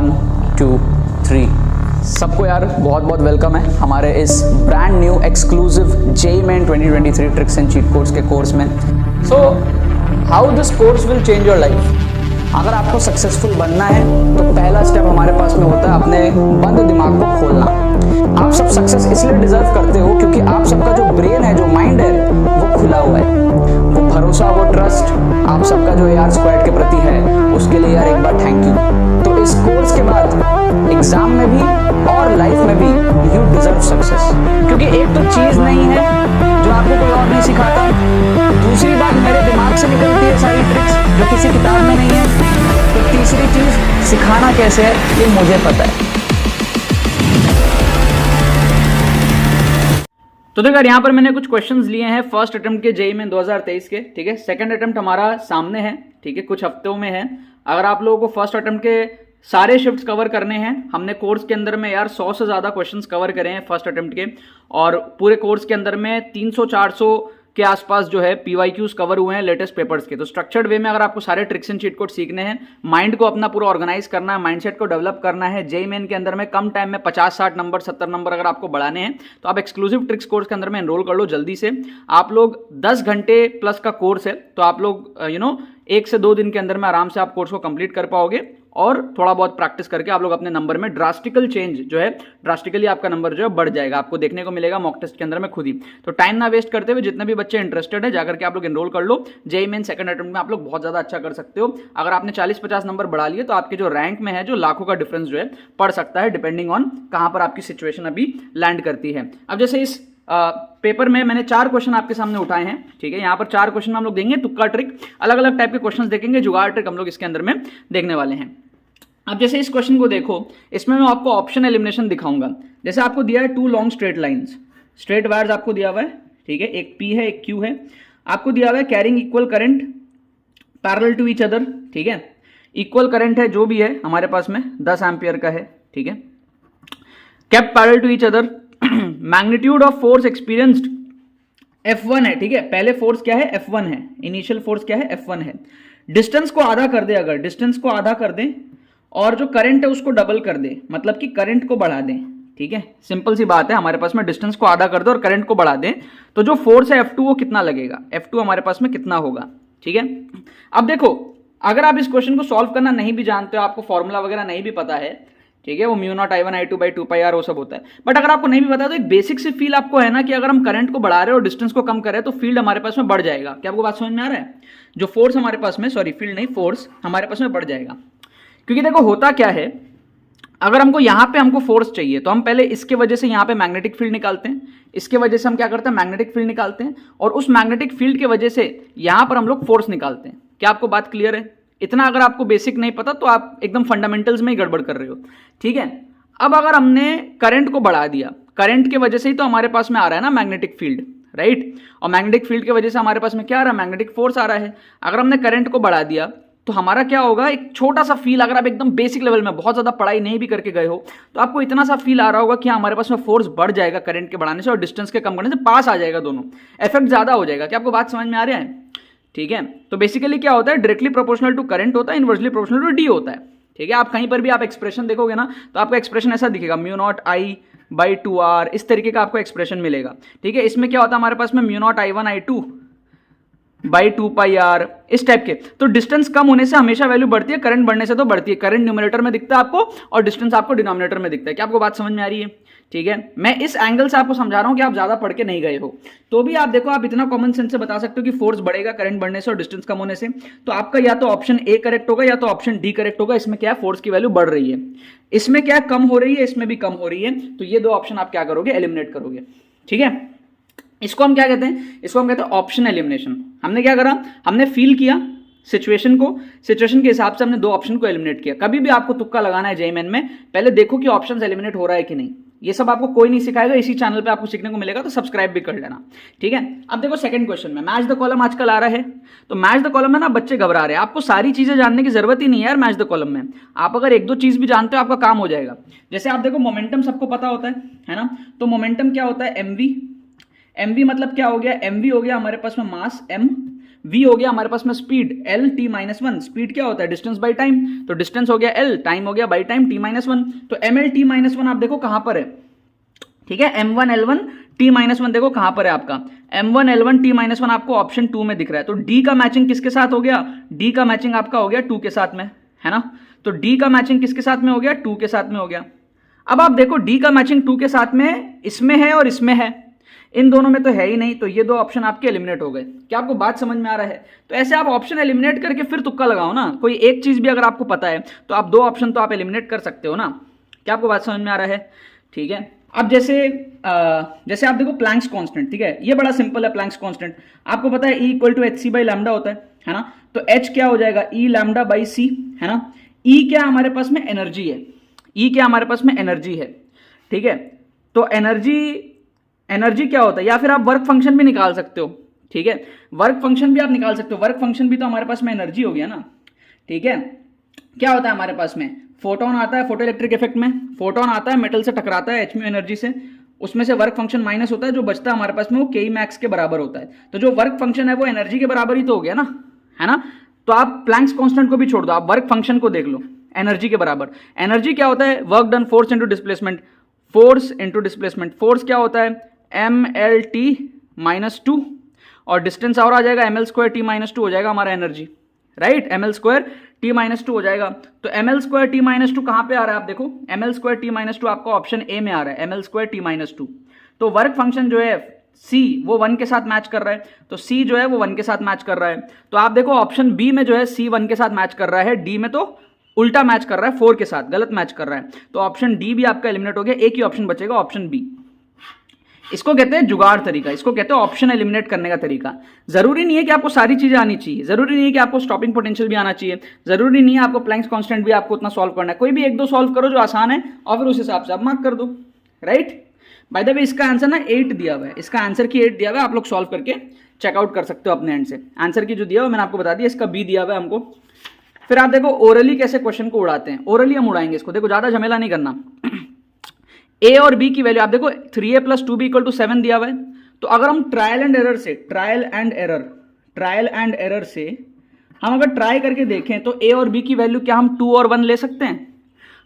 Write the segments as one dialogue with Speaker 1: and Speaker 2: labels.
Speaker 1: 1 2 3। सबको यार बहुत बहुत वेलकम है हमारे इस brand new exclusive JEE main 2023 tricks and cheat codes के कोर्स में। So how this course will change your life. अगर आपको सक्सेसफुल बनना है तो पहला स्टेप हमारे पास में होता है अपने बंद दिमाग को खोलना। आप सब सक्सेस इसलिए डिजर्व करते हो क्योंकि आप सबका जो ब्रेन है, जो माइंड है, वो खुला हुआ है। वो भरोसा, वो ट्रस्ट आप सबका जो AR स्क्वाड के प्रति है, उसके लिए यार एक बार थैंक यू। तो इस कोर्स के बाद एग्जाम में भी और लाइफ में भी यू डिजर्व सक्सेस, क्योंकि एक तो चीज नहीं है जो आपको कोई और नहीं सिखाता, दूसरी बात मेरे दिमाग से निकलती है सारी ट्रिक्स जो किसी किताब में नहीं है, तो तीसरी चीज सिखाना कैसे है ये मुझे पता है। तो देखो यहाँ पर मैंने कुछ क्वेश्चंस लिए हैं फर्स्ट अटेम्प्ट के जेईई में 2023 के, ठीक है। सेकंड अटेम्प्ट हमारा सामने है, ठीक है, कुछ हफ्तों में है। अगर आप लोगों को फर्स्ट अटेम्प्ट के सारे शिफ्ट्स कवर करने हैं, हमने कोर्स के अंदर में यार 100 से ज़्यादा क्वेश्चंस कवर करे हैं फर्स्ट अटेम्प्ट के, और पूरे कोर्स के अंदर में 300-400 के आसपास जो है PYQs कवर हुए हैं लेटेस्ट पेपर्स के। तो स्ट्रक्चर्ड वे में अगर आपको सारे ट्रिक्स एंड चीट कोड सीखने हैं, माइंड को अपना पूरा ऑर्गेनाइज करना है, माइंडसेट को डेवलप करना है, जेईई मेन के अंदर में कम टाइम में 50-60 नंबर 70 नंबर अगर आपको बढ़ाने हैं, तो आप एक्सक्लूसिव ट्रिक्स कोर्स के अंदर में एनरोल कर लो जल्दी से। आप लोग 10 घंटे प्लस का कोर्स है, तो आप लोग 1 से 2 दिन के अंदर में आराम से आप कोर्स को कंप्लीट कर पाओगे, और थोड़ा बहुत प्रैक्टिस करके आप लोग अपने नंबर में ड्रास्टिकल चेंज जो है, ड्रास्टिकली आपका नंबर जो है बढ़ जाएगा, आपको देखने को मिलेगा मॉक टेस्ट के अंदर में खुद ही। तो टाइम ना वेस्ट करते हुए जितने भी बच्चे इंटरेस्टेड है जाकर के आप लोग एनरोल कर लो। जेईई मेन सेकंड अटेम्प्ट में आप लोग बहुत ज्यादा अच्छा कर सकते हो। अगर आपने 40-50 नंबर बढ़ा लिए तो आपके जो रैंक में है जो लाखों का डिफरेंस जो है पड़ सकता है, डिपेंडिंग ऑन कहां पर आपकी सिचुएशन अभी लैंड करती है। अब जैसे इस पेपर में मैंने 4 क्वेश्चन आपके सामने उठाए हैं, ठीक है। यहाँ पर 4 क्वेश्चन हम लोग देंगे, तुक्का ट्रिक, अलग अलग टाइप के क्वेश्चन देखेंगे, जुगाड़ ट्रिक हम लोग इसके अंदर में देखने वाले हैं। अब जैसे इस क्वेश्चन को देखो, इसमें मैं आपको ऑप्शन एलिमिनेशन दिखाऊंगा। जैसे आपको दिया है 2 long straight lines, straight wires आपको दिया हुआ है, ठीक है, एक P है एक Q है, आपको दिया हुआ है carrying equal current parallel to each other, ठीक है। इक्वल करंट है जो भी है हमारे पास में 10 एम्पियर का है, ठीक है, kept parallel to each other. Magnitude of force experienced F1 है, ठीक है, पहले फोर्स क्या है F1 है, इनिशियल फोर्स क्या है F1 है। डिस्टेंस को आधा कर दे, अगर डिस्टेंस को आधा कर दे और जो करंट है उसको डबल कर दे, मतलब कि करंट को बढ़ा दें, ठीक है, सिंपल सी बात है, हमारे पास में डिस्टेंस को आधा कर दे और करंट को बढ़ा दें, तो जो फोर्स है F2 वो कितना लगेगा, F2 हमारे पास में कितना होगा, ठीक है। अब देखो, अगर आप इस क्वेश्चन को सॉल्व करना नहीं भी जानते हो, आपको फॉर्मूला वगैरह नहीं भी पता है, ठीक है, वो μ0I1I2/2πr वो सब होता है, बट अगर आपको नहीं भी पता तो एक बेसिक सी फील आपको है ना कि अगर हम करंट को बढ़ा रहे हैं और डिस्टेंस को कम कर रहे हैं तो फील्ड हमारे पास में बढ़ जाएगा। क्या आपको बात समझ में आ रहा है? जो फोर्स हमारे पास में, सॉरी फील्ड नहीं, फोर्स हमारे पास में बढ़ जाएगा। क्योंकि देखो होता क्या है, अगर हमको यहां पे हमको फोर्स चाहिए तो हम पहले इसके वजह से यहां पे मैग्नेटिक फील्ड निकालते हैं, इसके वजह से हम क्या करते हैं मैग्नेटिक फील्ड निकालते हैं, और उस मैग्नेटिक फील्ड के वजह से यहां पर हम लोग फोर्स निकालते हैं। क्या आपको बात क्लियर है? इतना अगर आपको बेसिक नहीं पता तो आप एकदम फंडामेंटल्स में ही गड़बड़ कर रहे हो, ठीक है। अब अगर हमने करंट को बढ़ा दिया, करंट के वजह से ही तो हमारे पास में आ रहा है ना मैग्नेटिक फील्ड, राइट, और मैग्नेटिक फील्ड की वजह से हमारे पास में क्या आ रहा है, मैग्नेटिक फोर्स आ रहा है। अगर हमने करंट को बढ़ा दिया तो हमारा क्या होगा, एक छोटा सा फील, अगर आप एकदम बेसिक लेवल में बहुत ज्यादा पढ़ाई नहीं भी करके गए हो तो आपको इतना सा फील आ रहा होगा कि हमारे पास में फोर्स बढ़ जाएगा करंट के बढ़ाने से, और डिस्टेंस के कम करने से पास आ जाएगा, दोनों इफेक्ट ज्यादा हो जाएगा। क्या आपको बात समझ में आ रहा है? ठीक है, तो बेसिकली क्या होता है, डायरेक्टली प्रोपोर्शनल टू करंट होता है, इनवर्सली प्रोपोर्शनल टू डी होता है, ठीक है। आप कहीं पर भी आप एक्सप्रेशन देखोगे ना तो आपका एक्सप्रेशन ऐसा दिखेगा, μ0I/2r, इस तरीके का आपको एक्सप्रेशन मिलेगा, ठीक है। इसमें क्या होता है हमारे पास में μ0I1I2/2πr, इस टाइप के। तो डिस्टेंस कम होने से हमेशा वैल्यू बढ़ती है, करंट बढ़ने से तो बढ़ती है। करंट न्यूमरेटर में दिखता है आपको और डिस्टेंस आपको डिनोमिनेटर में दिखता है। क्या आपको बात समझ में आ रही है? ठीक है, मैं इस एंगल से आपको समझा रहा हूं कि आप ज्यादा पढ़ के नहीं गए हो, तो भी आप देखो, आप इतना कॉमन सेंस से बता सकते हो कि फोर्स बढ़ेगा करंट बढ़ने से और डिस्टेंस कम होने से। तो आपका या तो ऑप्शन ए करेक्ट होगा या तो ऑप्शन डी करेक्ट होगा। इसमें क्या है, फोर्स की वैल्यू बढ़ रही है, इसमें क्या है कम हो रही है, इसमें भी कम हो रही है। तो ये 2 ऑप्शन आप क्या करोगे, एलिमिनेट करोगे, ठीक है। इसको हम क्या कहते हैं, इसको हम कहते हैं ऑप्शन एलिमिनेशन। हमने क्या करा, हमने फील किया सिचुएशन को, सिचुएशन के हिसाब से हमने 2 ऑप्शन को एलिमिनेट किया। कभी भी आपको तुक्का लगाना है जेईई मेन में, पहले देखो कि ऑप्शंस एलिमिनेट हो रहा है कि नहीं। ये सब आपको कोई नहीं सिखाएगा, इसी चैनल पे आपको सीखने को मिलेगा, तो सब्सक्राइब भी कर लेना, ठीक है। अब देखो सेकंड क्वेश्चन में, मैच द कॉलम आजकल आ रहा है, तो मैच द कॉलम में ना बच्चे घबरा रहे हैं। आपको सारी चीजें जानने की जरूरत ही नहीं है यार मैच द कॉलम में। आप अगर 1-2 चीज भी जानते हो आपका काम हो जाएगा। जैसे आप देखो मोमेंटम सबको पता होता है ना, तो मोमेंटम क्या होता है, mv मतलब क्या हो गया, mv हो गया हमारे पास में मास m v हो गया हमारे पास में speed l t minus one, speed क्या होता है डिस्टेंस बाई टाइम, तो डिस्टेंस हो गया l, टाइम हो गया by time t minus one, तो ml t माइनस वन आप देखो कहां पर है, ठीक है, m1 l1 t minus one देखो कहां पर है आपका, m1 l1 t minus one आपको ऑप्शन 2 में दिख रहा है, तो d का मैचिंग किसके साथ हो गया, d का मैचिंग आपका हो गया 2 के साथ में, है ना, तो d का मैचिंग किसके साथ में हो गया, 2 के साथ में हो गया। अब आप देखो d का मैचिंग 2 के साथ में इसमें है और इसमें है, इन दोनों में तो है ही नहीं, तो ये दो ऑप्शन आपके एलिमिनेट हो गए। क्या आपको बात समझ में आ रहा है? तो ऐसे आप ऑप्शन एलिमिनेट करके फिर तुक्का लगाओ ना, कोई एक चीज भी अगर आपको पता है तो आप दो ऑप्शन तो आप एलिमिनेट कर सकते हो ना। क्या आपको बात समझ में आ रहा है? ठीक है, अब जैसे आप देखो प्लैंक्स कांस्टेंट, ठीक है, ये बड़ा सिंपल है। प्लैंक्स कांस्टेंट आपको पता है E equal to h c by lambda होता है ना, तो H क्या हो जाएगा, E लैम्डा बाई सी, है ना। E क्या हमारे पास में एनर्जी है, E क्या हमारे पास में एनर्जी है, ठीक है, तो एनर्जी क्या होता है, या फिर आप वर्क फंक्शन भी निकाल सकते हो, ठीक है, वर्क फंक्शन भी आप निकाल सकते हो, वर्क फंक्शन भी तो हमारे पास में एनर्जी हो गया ना, ठीक है। क्या होता है हमारे पास में, फोटोन आता है फोटो इलेक्ट्रिक इफेक्ट में, फोटोन आता है मेटल से टकराता है एचम्यू एनर्जी से, उसमें से वर्क फंक्शन माइनस होता है, जो बचता है हमारे पास में वो के मैक्स के बराबर होता है, तो जो वर्क फंक्शन है वो एनर्जी के बराबर ही तो हो गया ना, है ना। तो आप प्लैंक्स कांस्टेंट को भी छोड़ दो, आप वर्क फंक्शन को देख लो, एनर्जी के बराबर। एनर्जी क्या होता है, work done force into displacement, force into displacement, force क्या होता है mlt माइनस 2, और डिस्टेंस और आ जाएगा ml स्क्वायर t माइनस 2 हो जाएगा हमारा energy, right, ml square t minus 2 हो जाएगा। तो ml स्क्वायर t माइनस 2 कहां पे आ रहा है, आप देखो ml स्क्वायर t माइनस 2 आपका ऑप्शन ए में आ रहा है, ml स्क्वायर t माइनस 2। तो वर्क फंक्शन जो है c वो 1 के साथ मैच कर रहा है, तो c जो है वो 1 के साथ मैच कर रहा है। तो आप देखो ऑप्शन बी में जो है c 1 के साथ मैच कर रहा है, डी में तो उल्टा मैच कर रहा है, 4 के साथ गलत मैच कर रहा है, तो ऑप्शन डी भी आपका एलिमिनेट हो गया, एक ही ऑप्शन बचेगा ऑप्शन बी। इसको कहते हैं जुगाड़ तरीका, इसको कहते हैं ऑप्शन एलिमिनेट करने का तरीका। जरूरी नहीं है कि आपको सारी चीजें आनी चाहिए, जरूरी नहीं है कि आपको स्टॉपिंग पोटेंशियल भी आना चाहिए, जरूरी नहीं है आपको प्लैंक्स कांस्टेंट भी आपको उतना सॉल्व करना है, कोई भी एक दो सॉल्व करो जो आसान है और फिर उस हिसाब से आप मार्क कर दो, राइट। बाय द वे इसका आंसर ना 8 दिया हुआ है, इसका आंसर की 8 दिया हुआ है, आप लोग सॉल्व करके चेकआउट कर सकते हो अपने एंड से। आंसर की जो दिया हुआ मैंने आपको बता दिया, इसका बी दिया हुआ है हमको। फिर आप देखो ओरली कैसे क्वेश्चन को उड़ाते हैं, ओरली हम उड़ाएंगे इसको, देखो ज्यादा झमेला नहीं करना। ए और बी की वैल्यू आप देखो 3a plus 2b equal to 7 दिया हुआ है, तो अगर हम ट्रायल एंड एरर से हम अगर ट्राई करके देखें तो ए और बी की वैल्यू क्या हम 2 और 1 ले सकते हैं।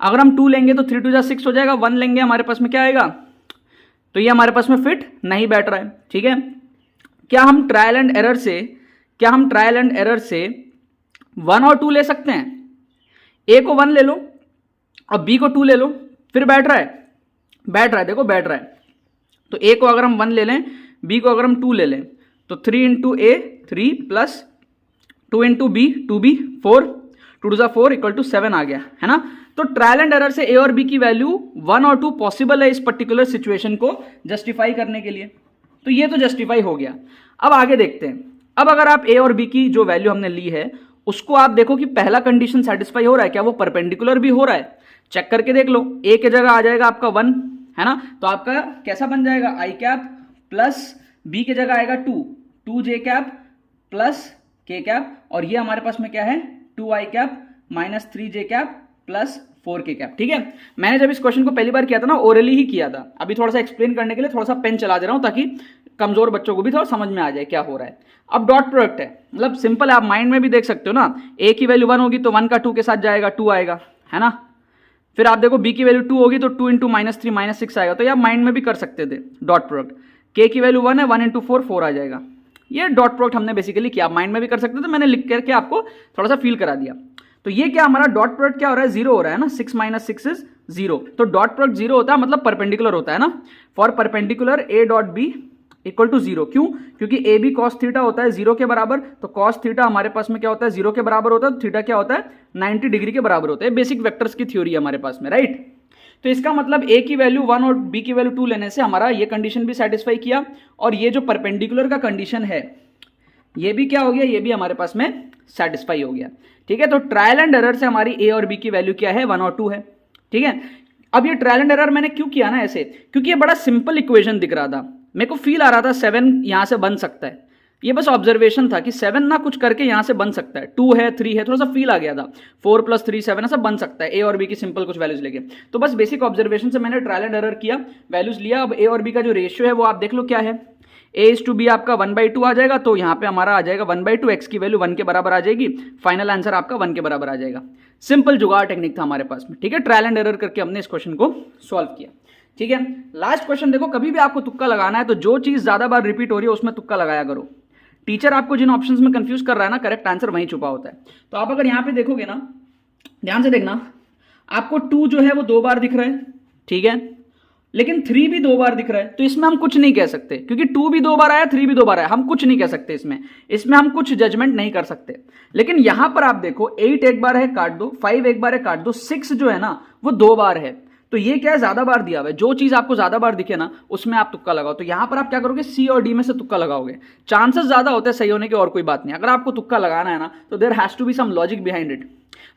Speaker 1: अगर हम 2 लेंगे तो 3 2 6 हो जाएगा, 1 लेंगे हमारे पास में क्या आएगा, तो ये हमारे पास में फिट नहीं बैठ रहा है, ठीक है। क्या हम ट्रायल एंड एरर से 1 और 2 ले सकते हैं, ए को 1 ले लो और बी को 2 ले लो, फिर बैठ रहा है, देखो बैठ रहा है। तो ए को अगर हम 1 ले लें, बी को अगर हम 2 ले लें, तो 3 into a 3 plus 2 into b 2b 4, 2 2 4 equal to 7 आ गया, है ना। तो ट्रायल एंड एरर से ए और बी की वैल्यू 1 और 2 पॉसिबल है इस पर्टिकुलर सिचुएशन को जस्टिफाई करने के लिए, तो ये तो जस्टिफाई हो गया। अब आगे देखते हैं, अब अगर आप ए और बी की जो वैल्यू हमने ली है उसको आप देखो कि पहला कंडीशन सेटिस्फाई हो रहा है क्या, वो परपेंडिकुलर भी हो रहा है, चेक करके देख लो। ए के जगह आ जाएगा आपका 1, है ना, तो आपका कैसा बन जाएगा आई कैप प्लस बी के जगह आएगा 2 जे कैप प्लस के कैप, और ये हमारे पास में क्या है 2 आई कैप माइनस 3 जे कैप प्लस 4 के कैप, ठीक है। मैंने जब इस क्वेश्चन को पहली बार किया था ना ओरली ही किया था, अभी थोड़ा सा एक्सप्लेन करने के लिए थोड़ा सा पेन चला दे रहा हूं ताकि कमजोर बच्चों को भी थोड़ा समझ में आ जाए क्या हो रहा है। अब डॉट प्रोडक्ट है, मतलब सिंपल है, आप माइंड में भी देख सकते हो ना, ए की वैल्यू 1 होगी तो 1 का 2 के साथ जाएगा 2 आएगा, है ना। फिर आप देखो बी की वैल्यू 2 होगी तो 2 इंटू माइनस 3 माइनस 6 आएगा, तो ये आप माइंड में भी कर सकते थे डॉट प्रोडक्ट। के की वैल्यू 1 है, 1 इंटू 4 4 आ जाएगा, ये डॉट प्रोडक्ट हमने बेसिकली किया, आप माइंड में भी कर सकते थे, मैंने लिख करके आपको थोड़ा सा फील करा दिया। तो ये क्या हमारा डॉट प्रोडक्ट क्या हो रहा है, 0 हो रहा है ना, 6 माइनस 6 इज 0, तो डॉट प्रोडक्ट 0 होता है मतलब परपेंडिकुलर होता है ना। For perpendicular a dot b equal to 0, क्यों, क्योंकि ए बी कॉस थीटा होता है 0 के बराबर, तो कॉस थीटा हमारे पास में क्या होता है 0 के बराबर होता है, तो थीटा क्या होता है 90 डिग्री के बराबर होता है। बेसिक वेक्टर्स की थ्योरी है हमारे पास में, राइट। तो इसका मतलब ए की वैल्यू 1 और बी की वैल्यू 2 लेने से हमारा ये कंडीशन भी सेटिस्फाई किया, और ये जो परपेंडिकुलर का कंडीशन है ये भी क्या हो गया, ये भी हमारे पास में सेटिस्फाई हो गया, ठीक है। तो ट्रायल एंड एरर से हमारी ए और बी की वैल्यू क्या है 1 और 2 है, ठीक है। अब ये ट्रायल एंड एरर मैंने क्यों किया ना ऐसे, क्योंकि ये बड़ा सिंपल इक्वेशन दिख रहा था, मेरे को फील आ रहा था 7 यहां से बन सकता है, ये बस ऑब्जर्वेशन था कि 7 ना कुछ करके यहां से बन सकता है, 2 है 3 है, थोड़ा सा फील आ गया था 4 प्लस 3 7 ऐसा बन सकता है ए और बी की सिंपल कुछ वैल्यूज लेके। तो बस बेसिक ऑब्जर्वेशन से मैंने ट्रायल एंड एरर किया, वैल्यूज लिया। अब ए और बी का जो रेशियो है वो आप देख लो क्या है, a/b आपका 1/2 आ जाएगा, तो यहाँ पे हमारा आ जाएगा 1/2, x की वैल्यू 1 के बराबर आ जाएगी, फाइनल आंसर आपका 1 के बराबर आ जाएगा। सिंपल जुगाड़ टेक्निक था हमारे पास में, ठीक है, ट्रायल एंड एरर करके हमने इस क्वेश्चन को सॉल्व किया, ठीक है। लास्ट क्वेश्चन देखो, कभी भी आपको तुक्का लगाना है तो जो चीज ज्यादा बार रिपीट हो रही है उसमें तुक्का लगाया करो। टीचर आपको जिन ऑप्शंस में कंफ्यूज कर रहा है ना, करेक्ट आंसर वहीं छुपा होता है। तो आप अगर यहां पे देखोगे ना, ध्यान से देखना, आपको 2 जो है वो 2 बार दिख रहा है, ठीक है, लेकिन 3 भी 2 बार दिख रहा है, तो इसमें हम कुछ नहीं कह सकते, क्योंकि 2 भी 2 बार आया, 3 भी 2 बार आया, हम कुछ नहीं कह सकते इसमें हम कुछ जजमेंट नहीं कर सकते। लेकिन यहां पर आप देखो 8 एक बार है, काट दो, 5 एक बार है, काट दो, 6 जो है ना वो 2 बार है, तो ये क्या है, ज्यादा बार दिया हुआ है। जो चीज आपको ज्यादा बार दिखे ना उसमें आप तुक्का लगाओ। तो यहां पर आप क्या करोगे, सी और डी में से तुक्का लगाओगे, चांसेस ज्यादा होते हैं सही होने के, और कोई बात नहीं। अगर आपको तुक्का लगाना है ना तो there has to be some logic behind it.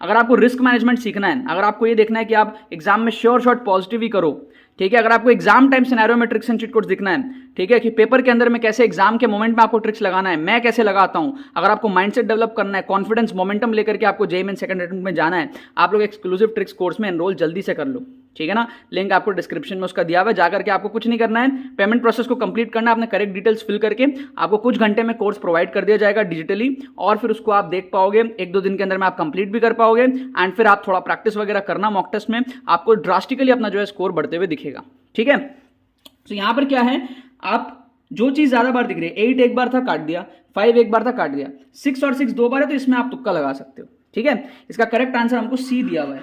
Speaker 1: अगर आपको रिस्क मैनेजमेंट सीखना है, अगर आपको ये देखना है कि आप एग्जाम में श्योर शॉट पॉजिटिव ही करो, ठीक है, अगर आपको एग्जाम टाइम सिनेरियो में ट्रिक्स एंड चीट कोड्स दिखना है, ठीक है, कि पेपर के अंदर में कैसे एग्जाम के मोमेंट में आपको ट्रिक्स लगाना है, मैं कैसे लगाता हूं, अगर आपको माइंडसेट डेवलप करना है, कॉन्फिडेंस मोमेंटम लेकर के आपको जेईई मेन सेकंड अटेम्प्ट में जाना है, आप लोग एक्सक्लूसिव ट्रिक्स कोर्स में एनरोल जल्दी से कर लो, ठीक है ना। लिंक आपको डिस्क्रिप्शन में उसका दिया हुआ है, जाकर के आपको कुछ नहीं करना है, पेमेंट प्रोसेस को कंप्लीट करना है, अपने करेक्ट डिटेल्स फिल करके आपको कुछ घंटे में कोर्स प्रोवाइड कर दिया जाएगा डिजिटली, और फिर उसको आप देख पाओगे, 1-2 दिन के अंदर में आप कंप्लीट भी कर पाओगे, एंड फिर आप थोड़ा प्रैक्टिस वगैरह करना मॉक टेस्ट में, आपको ड्रास्टिकली अपना जो है स्कोर बढ़ते हुए दिखेगा, ठीक है। तो यहां पर क्या है, आप जो चीज ज्यादा बार दिख रही है, 8 एक बार था, काट दिया, 5 एक बार था, काट दिया, 6 और 6 2 बार है, तो इसमें आप तुक्का लगा सकते हो, ठीक है। इसका करेक्ट आंसर हमको सी दिया हुआ है,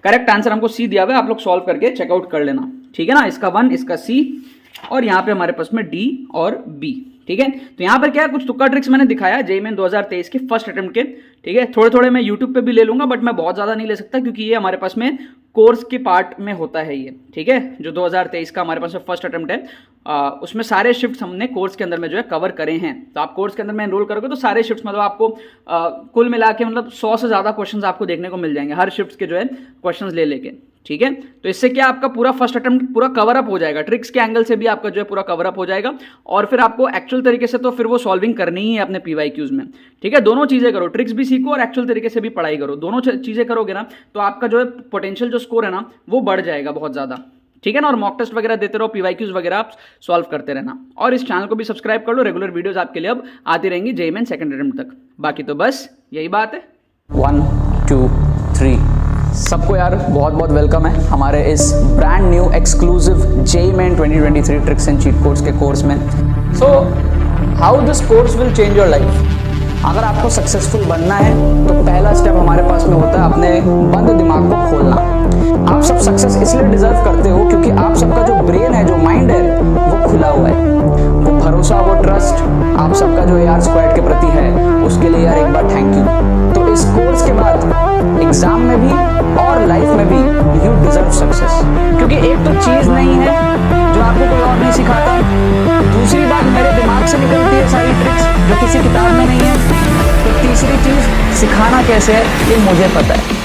Speaker 1: करेक्ट आंसर हमको सी दिया हुआ है, आप लोग सॉल्व करके चेकआउट कर लेना, ठीक है ना। इसका 1, इसका सी, और यहां पे हमारे पास में डी और बी, ठीक है। तो यहां पर क्या है, कुछ तुक्का ट्रिक्स मैंने दिखाया जेईई मेन 2023 के फर्स्ट अटेम्प्ट के, ठीक है। थोड़े थोड़े मैं यूट्यूब पे भी ले लूंगा, बट मैं बहुत ज्यादा नहीं ले सकता, क्योंकि ये हमारे पास में कोर्स के पार्ट में होता है ये, ठीक है। जो 2023 का हमारे पास में फर्स्ट अटेम्प्ट है, उसमें सारे शिफ्ट्स हमने कोर्स के अंदर में जो है कवर करे हैं। तो आप कोर्स के अंदर में एनरोल करोगे तो सारे शिफ्ट्स मतलब आपको कुल मिला के मतलब 100 से ज्यादा क्वेश्चंस आपको देखने को मिल जाएंगे, हर शिफ्ट के जो है क्वेश्चंस ले लेके, ठीक है। तो इससे क्या आपका पूरा फर्स्ट अटेम्प्ट पूरा कवर अप हो जाएगा, ट्रिक्स के एंगल से भी आपका जो है पूरा कवर अप हो जाएगा, और फिर आपको एक्चुअल तरीके से तो फिर वो सॉल्विंग करनी ही है अपने पीवाईक्यूज में, ठीक है। दोनों चीजें करो, ट्रिक्स भी सीखो और एक्चुअल तरीके से भी पढ़ाई करो, दोनों चीजें करोगे ना तो आपका जो है पोटेंशियल जो स्कोर है ना वो बढ़ जाएगा बहुत ज्यादा, ठीक है ना। और मॉक टेस्ट वगैरह देते रहो, पीवाईक्यूज वगैरह आप सॉल्व करते रहना, और इस चैनल को भी सब्सक्राइब कर लो, रेगुलर वीडियोस आपके लिए अब आती रहेंगी जेईई मेन सेकंड अटेम्प्ट तक। बाकी तो बस यही बात है। 1 2 3 सबको यार बहुत बहुत वेलकम है हमारे इस brand new exclusive JEE main 2023 tricks and cheat codes के कोर्स में। So how this course will change your life. अगर आपको सक्सेसफुल बनना है तो पहला स्टेप हमारे पास में होता है अपने बंद दिमाग को खोलना। आप सब सक्सेस इसलिए डिजर्व करते हो क्योंकि आप सबका जो ब्रेन है, जो माइंड है, वो खुला हुआ है। वो भरोसा, वो ट्रस्ट आप सबका जो यार स्क्वाड के प्रति है, उसके लिए यार एक बार थैंक यू। तो इस कोर्स के बाद एग्जाम में भी और लाइफ में भी यू डिजर्व सक्सेस, क्योंकि एक तो चीज नहीं है जो आपको कोई और नहीं सिखाता, दूसरी बात मेरे दिमाग से निकलती है सारी ट्रिक्स जो किसी किताब में नहीं है, तो तीसरी चीज सिखाना कैसे है ये मुझे पता है।